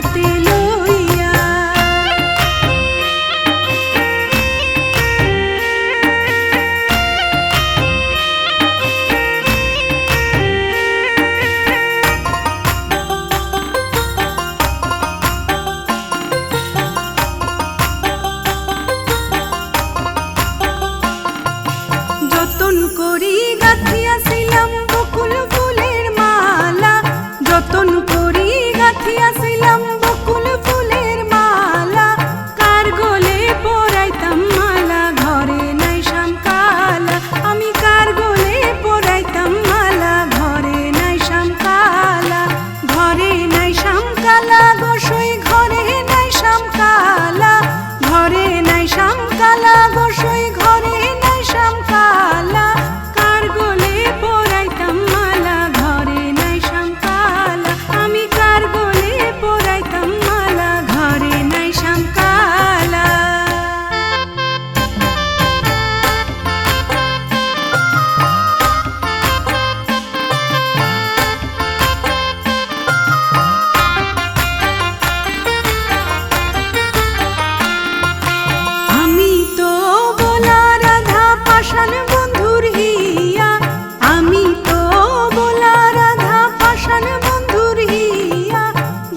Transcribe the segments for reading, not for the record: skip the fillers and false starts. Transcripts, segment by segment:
হাতে লইয়া। যতন করি গাঁথিয়াছিলাম বকুল ফুলের মালা, যতন করি গাঁথিয়াছিলাম বকুল ফুলের মালা। কার গলে পরাইতাম মালা, ঘরে নাই শ্যামকালা। আমি কার গলে পরাইতাম মালা, ঘরে নাই শ্যামকালা। ঘরে নাই শ্যামকালা গোসাই, ঘরে নাই শ্যামকালা। ঘরে নাই শ্যামকালা গোসাই, ঘরে নাই শ্যামকালা। কার গলে পরাইতাম মালা, ঘরে নাই শ্যামকালা। আমি কার গলে পরাইতাম মালা, ঘরে নাই শ্যামকালা। আমি তো বোলা রাধা পাষাণ বন্ধুর হিয়া, আমি তো বোলা রাধা পাষাণ বন্ধুর হিয়া।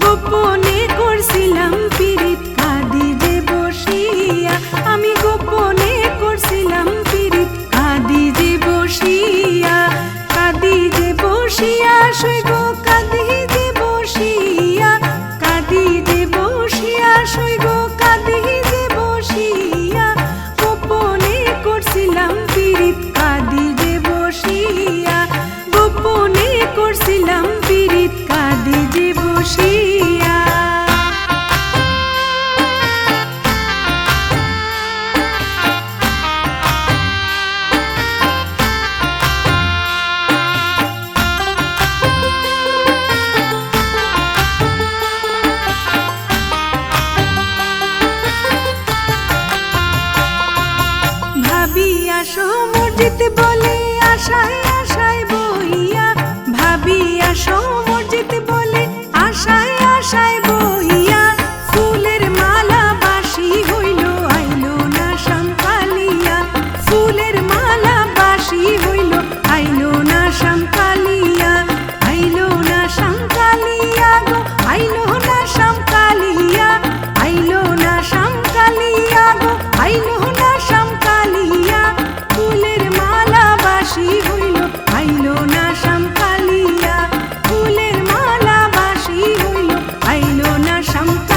গোপনে করছিলাম পীড়িত কাঁদিজে বসিয়া, আমি গোপনে করছিলাম পীড়িত কাঁদিজে বসিয়া। কাঁদিজে বসিয়া সইগো কাঁদিজে বসিয়া, কাঁদিজে বসিয়া সইগো কাঁদিজে বসিয়া। গোপনে করছিলাম পীড়িত কাঁদিজে বসিয়া, গোপনে করছিলাম পীড়িত কাঁদিজে বসিয়া। ভাবি আসো মসজিদ বলে আশায় আশায় বইয়া, ভাবি আসো মসজিদ বলে আশায় আশায় বইয়া। ফুলের মালা বাসি হইল আইলো না শ্যামকালিয়া, ফুলের মালা বাসি হইল আইলো না শ্যামকালিয়া। আইলো না শ্যামকালিয়া গো, আইলো না শ্যামকালিয়া। আইলো না শ্যামকালিয়া গো, আইলো না শ্যামকালিয়া। ফুলের মালা বাসি হইল আইলো না শ্যামকালিয়া, ফুলের মালা বাসি হইল আইলো না শ্যামকালিয়া।